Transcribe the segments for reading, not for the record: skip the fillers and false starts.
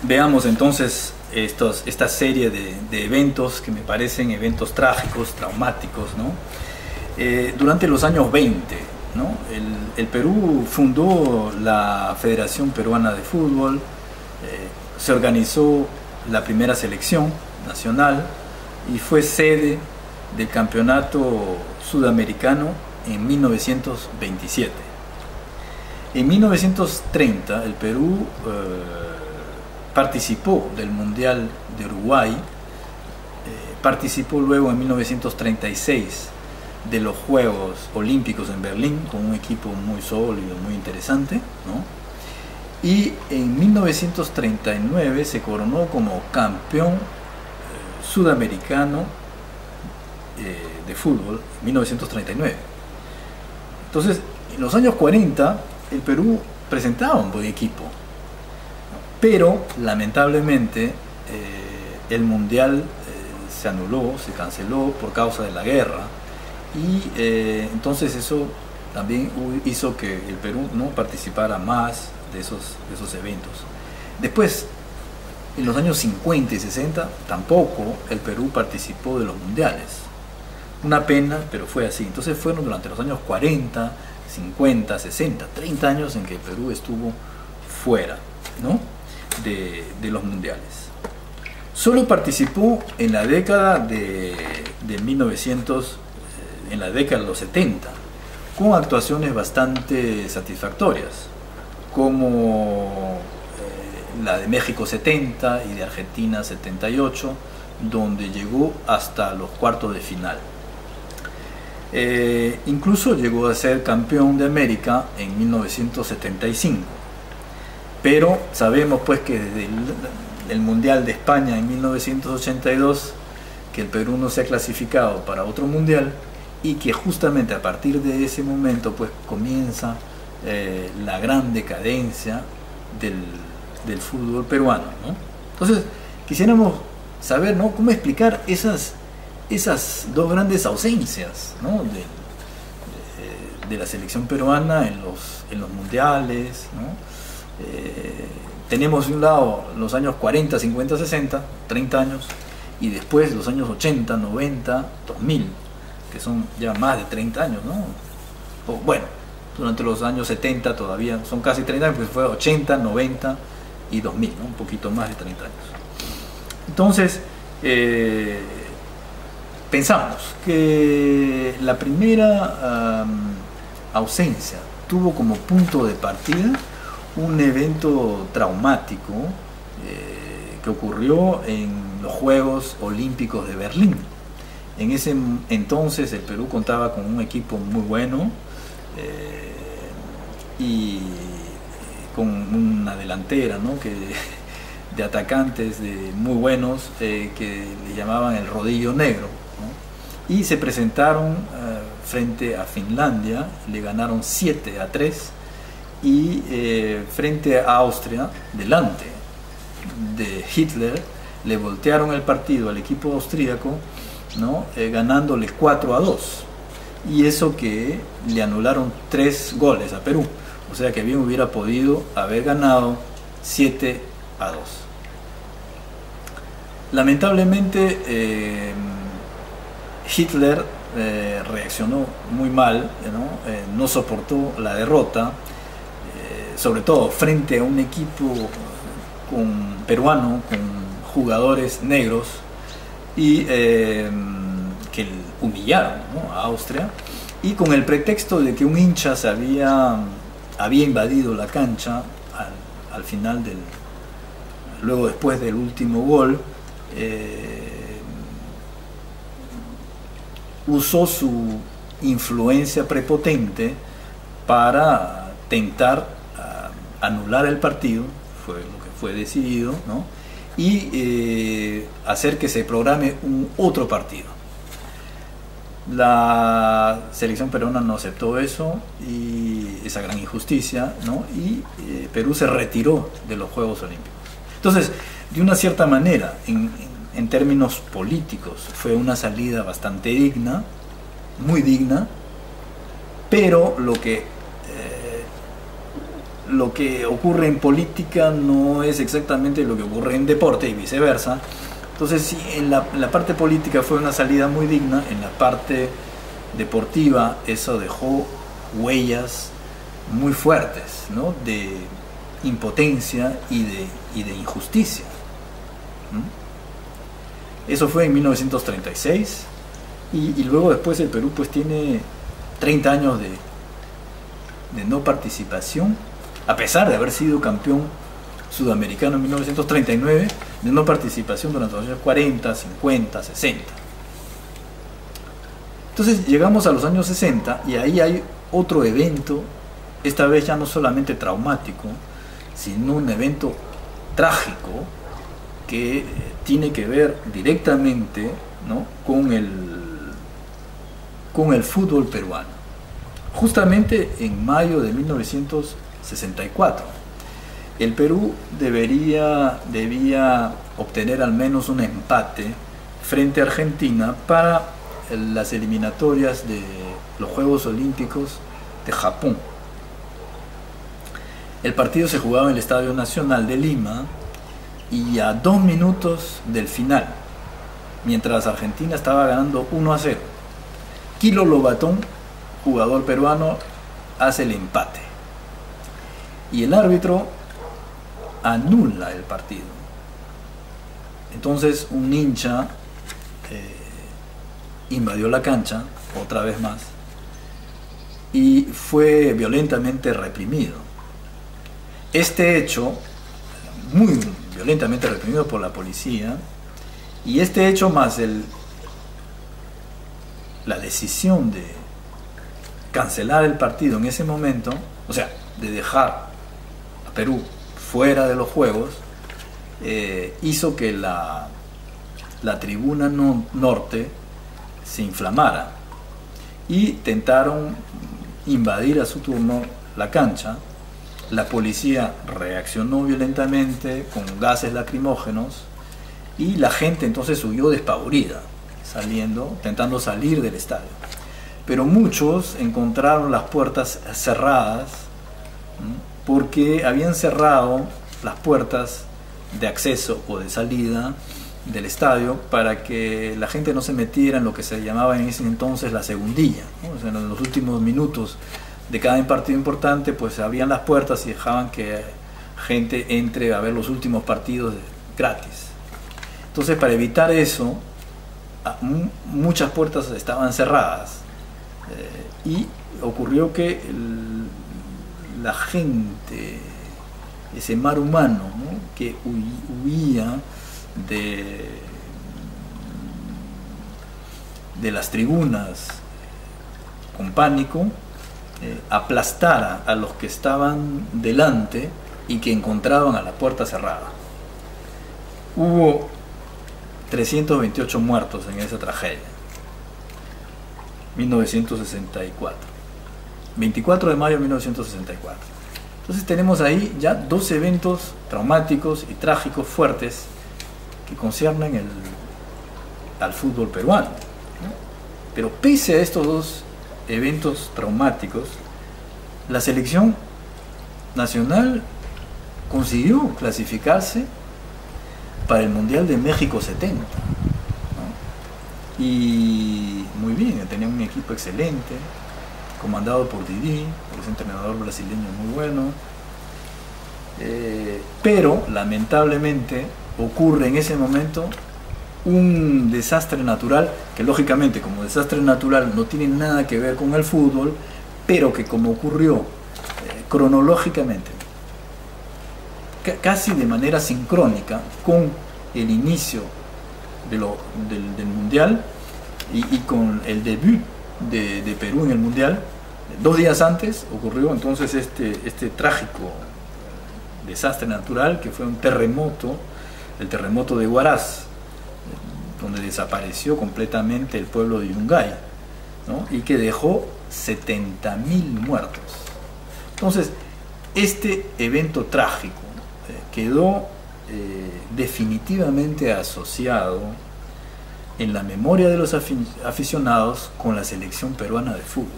Veamos entonces esta serie de eventos que me parecen eventos trágicos, traumáticos, ¿no? Durante los años 20, ¿no? El Perú fundó la Federación Peruana de Fútbol, se organizó la primera selección nacional y fue sede del campeonato sudamericano en 1927. En 1930 el Perú participó del Mundial de Uruguay, participó luego en 1936 de los Juegos Olímpicos en Berlín con un equipo muy sólido, muy interesante, ¿no? Y en 1939 se coronó como campeón sudamericano de fútbol, en 1939. Entonces, en los años 40 el Perú presentaba un buen equipo, pero lamentablemente el mundial se anuló, se canceló por causa de la guerra, y entonces eso también hizo que el Perú no participara más de esos eventos. Después, en los años 50 y 60 tampoco el Perú participó de los mundiales. Una pena, pero fue así. Entonces fueron durante los años 40, 50, 60, 30 años en que el Perú estuvo fuera, ¿no?, de los mundiales. Solo participó en la década de 1900, en la década de los 70, con actuaciones bastante satisfactorias, como la de México 70 y de Argentina 78, donde llegó hasta los cuartos de final. Incluso llegó a ser campeón de América en 1975. Pero sabemos pues que desde el Mundial de España en 1982 que el Perú no se ha clasificado para otro mundial, y que justamente a partir de ese momento pues comienza la gran decadencia del fútbol peruano, ¿no? Entonces quisiéramos saber, ¿no?, cómo explicar esas dos grandes ausencias, ¿no?, de la selección peruana en los mundiales, ¿no? Tenemos de un lado los años 40, 50, 60, 30 años, y después los años 80, 90, 2000, que son ya más de 30 años, ¿no? O, bueno, durante los años 70 todavía son casi 30 años, pues fue 80, 90 y 2000, ¿no?, un poquito más de 30 años. Entonces, pensamos que la primera ausencia tuvo como punto de partida un evento traumático que ocurrió en los Juegos Olímpicos de Berlín. En ese entonces el Perú contaba con un equipo muy bueno y con una delantera, ¿no?, de atacantes muy buenos que le llamaban el rodillo negro, ¿no? Y se presentaron frente a Finlandia, le ganaron 7-3, y frente a Austria, delante de Hitler, le voltearon el partido al equipo austríaco, ¿no?, ganándole 4-2, y eso que le anularon 3 goles a Perú, o sea que bien hubiera podido haber ganado 7-2. Lamentablemente Hitler reaccionó muy mal, ¿no? No soportó la derrota, sobre todo frente a un equipo peruano con jugadores negros, y que humillaron, ¿no?, a Austria, y con el pretexto de que un hincha había invadido la cancha al final luego después del último gol, usó su influencia prepotente para tentar anular el partido, fue lo que fue decidido, ¿no?, y hacer que se programe otro partido. La selección peruana no aceptó eso, y esa gran injusticia, ¿no?, y Perú se retiró de los Juegos Olímpicos. Entonces, de una cierta manera, en términos políticos, fue una salida bastante digna, muy digna, pero lo que lo que ocurre en política no es exactamente lo que ocurre en deporte y viceversa. Entonces, sí, en la parte política fue una salida muy digna, en la parte deportiva eso dejó huellas muy fuertes, ¿no? De impotencia y de injusticia. Eso fue en 1936 y luego después el Perú pues tiene 30 años de no participación, a pesar de haber sido campeón sudamericano en 1939, de no participación durante los años 40, 50, 60. Entonces llegamos a los años 60 y ahí hay otro evento, esta vez ya no solamente traumático, sino un evento trágico que tiene que ver directamente, ¿no?, con el fútbol peruano. Justamente en mayo de 1964, el Perú debía obtener al menos un empate frente a Argentina para las eliminatorias de los Juegos Olímpicos de Japón. El partido se jugaba en el Estadio Nacional de Lima y a 2 minutos del final, mientras Argentina estaba ganando 1-0, Quilo Lobatón, jugador peruano, hace el empate y el árbitro anula el partido. Entonces un hincha invadió la cancha otra vez más y fue violentamente reprimido. Este hecho, muy violentamente reprimido por la policía, y este hecho más la decisión de cancelar el partido en ese momento, o sea, de dejar a Perú fuera de los Juegos, hizo que la tribuna norte se inflamara y tentaron invadir a su turno la cancha. La policía reaccionó violentamente con gases lacrimógenos y la gente entonces huyó despavorida, intentando salir del estadio. Pero muchos encontraron las puertas cerradas, porque habían cerrado las puertas de acceso o de salida del estadio para que la gente no se metiera en lo que se llamaba en ese entonces la segundilla, ¿no? O sea, en los últimos minutos de cada partido importante pues abrían las puertas y dejaban que gente entre a ver los últimos partidos gratis. Entonces, para evitar eso, muchas puertas estaban cerradas, y ocurrió que la gente, ese mar humano, ¿no?, que huía de las tribunas con pánico, aplastara a los que estaban delante y que encontraban a la puerta cerrada. Hubo 328 muertos en esa tragedia. 1964. 24 de mayo de 1964. Entonces tenemos ahí ya 2 eventos traumáticos y trágicos fuertes que conciernen al fútbol peruano, ¿no? Pero pese a estos 2 eventos traumáticos, la selección nacional consiguió clasificarse para el Mundial de México 70, ¿no? Y muy bien, tenía un equipo excelente, comandado por Didi, ese entrenador brasileño muy bueno, pero lamentablemente ocurre en ese momento un desastre natural, que lógicamente como desastre natural no tiene nada que ver con el fútbol, pero que como ocurrió cronológicamente, casi de manera sincrónica con el inicio del Mundial y con el debut de Perú en el Mundial, 2 días antes ocurrió entonces este trágico desastre natural, que fue un terremoto, el terremoto de Huaraz, donde desapareció completamente el pueblo de Yungay, ¿no?, y que dejó 70.000 muertos. Entonces, este evento trágico quedó definitivamente asociado en la memoria de los aficionados con la selección peruana de fútbol.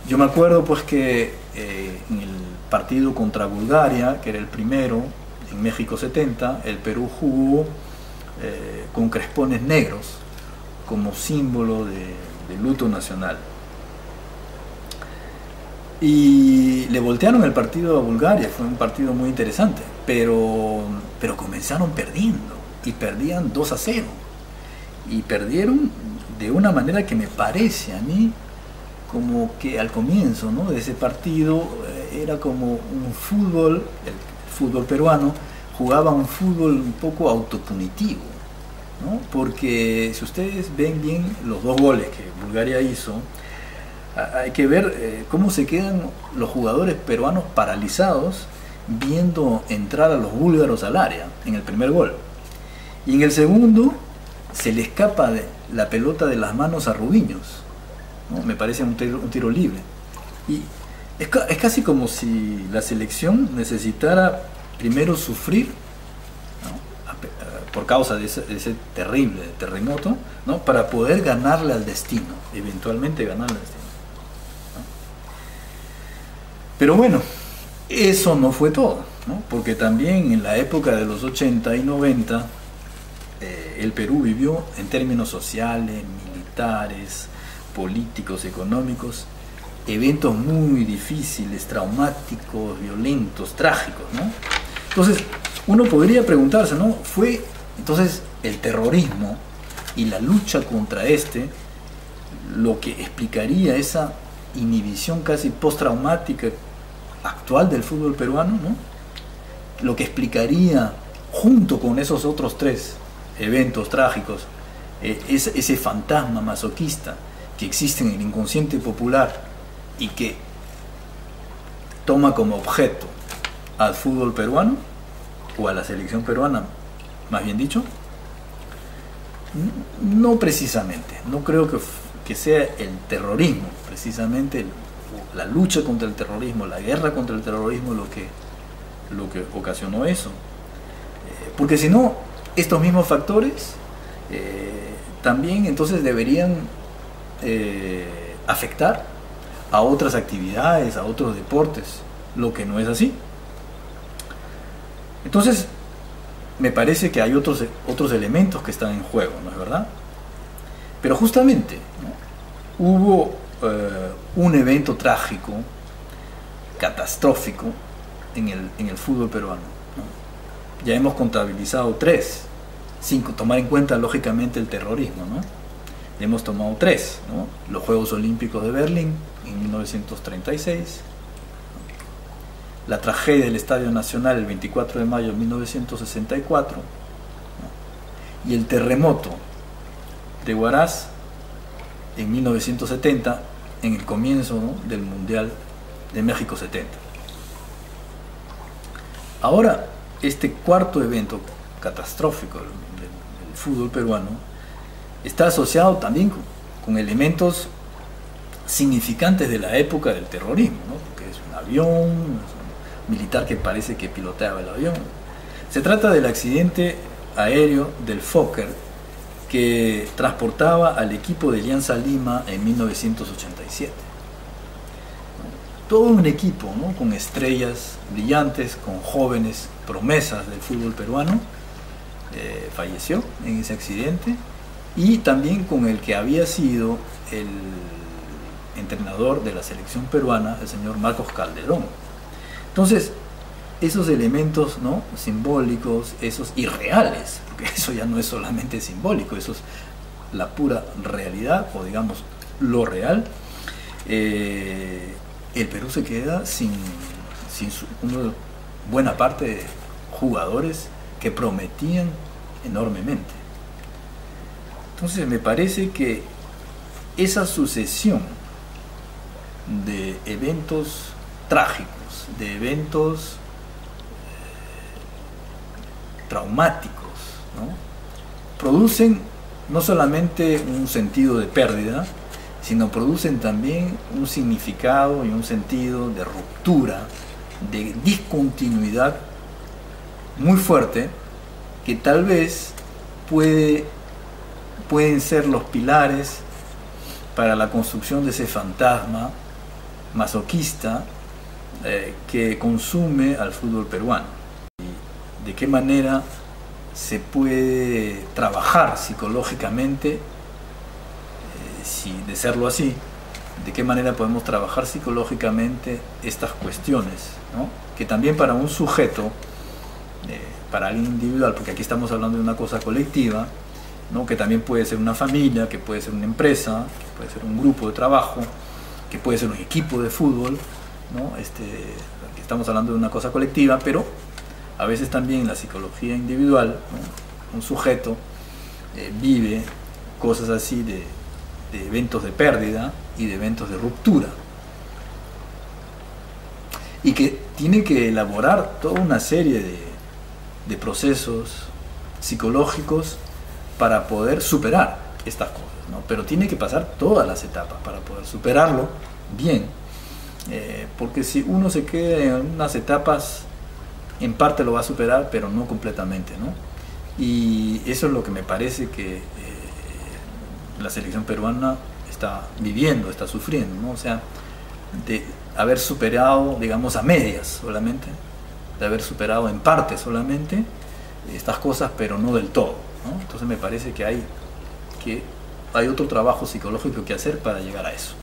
Yo me acuerdo pues que en el partido contra Bulgaria, que era el primero, en México 70, el Perú jugó con crespones negros como símbolo de luto nacional. Y le voltearon el partido a Bulgaria, fue un partido muy interesante, pero comenzaron perdiendo, y perdían 2-0, y perdieron de una manera que me parece a mí como que al comienzo, ¿no?, de ese partido era como un fútbol, el fútbol peruano jugaba un fútbol un poco autopunitivo, ¿no? Porque si ustedes ven bien los 2 goles que Bulgaria hizo, hay que ver cómo se quedan los jugadores peruanos paralizados viendo entrar a los búlgaros al área en el primer gol. Y en el segundo se le escapa la pelota de las manos a Rubiños, ¿no? Me parece un tiro libre. Y es casi como si la selección necesitara primero sufrir, ¿no?, por causa de ese terrible terremoto, ¿no?, para poder ganarle al destino, eventualmente ganarle al destino. Pero bueno, eso no fue todo, ¿no?, porque también en la época de los 80 y 90 el Perú vivió en términos sociales, militares, políticos, económicos, eventos muy difíciles, traumáticos, violentos, trágicos, ¿no? Entonces, uno podría preguntarse, ¿no?, ¿fue entonces el terrorismo y la lucha contra lo que explicaría esa inhibición casi postraumática actual del fútbol peruano, ¿no? Lo que explicaría, junto con esos otros 3 eventos trágicos, ese fantasma masoquista que existe en el inconsciente popular y que toma como objeto al fútbol peruano, o a la selección peruana, más bien dicho. No precisamente, no creo que sea el terrorismo, precisamente la lucha contra el terrorismo, la guerra contra el terrorismo lo que ocasionó eso. Porque si no, estos mismos factores también entonces deberían afectar a otras actividades, a otros deportes, lo que no es así. Entonces, me parece que hay otros elementos que están en juego, ¿no es verdad? Pero justamente, ¿no?, hubo un evento trágico, catastrófico en el fútbol peruano, ¿no? Ya hemos contabilizado 3, sin tomar en cuenta lógicamente el terrorismo, ¿no? Hemos tomado 3, ¿no? Los Juegos Olímpicos de Berlín en 1936, la tragedia del Estadio Nacional el 24 de mayo de 1964, ¿no?, y el terremoto de Huaraz en 1970, en el comienzo, ¿no?, del Mundial de México 70. Ahora, este cuarto evento catastrófico del fútbol peruano está asociado también con elementos significantes de la época del terrorismo, ¿no?, porque es un avión militar que parece que piloteaba el avión. Se trata del accidente aéreo del Fokker que transportaba al equipo de Alianza Lima en 1987. Todo un equipo, ¿no?, con estrellas brillantes, con jóvenes promesas del fútbol peruano, falleció en ese accidente, y también con el que había sido el entrenador de la selección peruana, el señor Marcos Calderón. Entonces, esos elementos, ¿no?, simbólicos, esos irreales, porque eso ya no es solamente simbólico, eso es la pura realidad, o digamos, lo real, el Perú se queda sin una buena parte de jugadores que prometían enormemente. Entonces me parece que esa sucesión de eventos trágicos, de eventos traumáticos, ¿no?, producen no solamente un sentido de pérdida, sino producen también un significado y un sentido de ruptura, de discontinuidad muy fuerte, que tal vez pueden ser los pilares para la construcción de ese fantasma masoquista que consume al fútbol peruano. Y de qué manera se puede trabajar psicológicamente, si de serlo así, de qué manera podemos trabajar psicológicamente estas cuestiones, ¿no? Que también para un sujeto, para alguien individual, porque aquí estamos hablando de una cosa colectiva, ¿no? Que también puede ser una familia, que puede ser una empresa, que puede ser un grupo de trabajo, que puede ser un equipo de fútbol, ¿no? Aquí estamos hablando de una cosa colectiva, pero a veces también la psicología individual, ¿no? Un sujeto vive cosas así de eventos de pérdida y de eventos de ruptura, y que tiene que elaborar toda una serie de procesos psicológicos para poder superar estas cosas, ¿no? Pero tiene que pasar todas las etapas para poder superarlo bien, porque si uno se queda en unas etapas, en parte lo va a superar, pero no completamente, ¿no? Y eso es lo que me parece que la selección peruana está viviendo, está sufriendo, ¿no? O sea, de haber superado, digamos, a medias solamente, de haber superado en parte solamente estas cosas, pero no del todo, ¿no? Entonces me parece que hay otro trabajo psicológico que hacer para llegar a eso.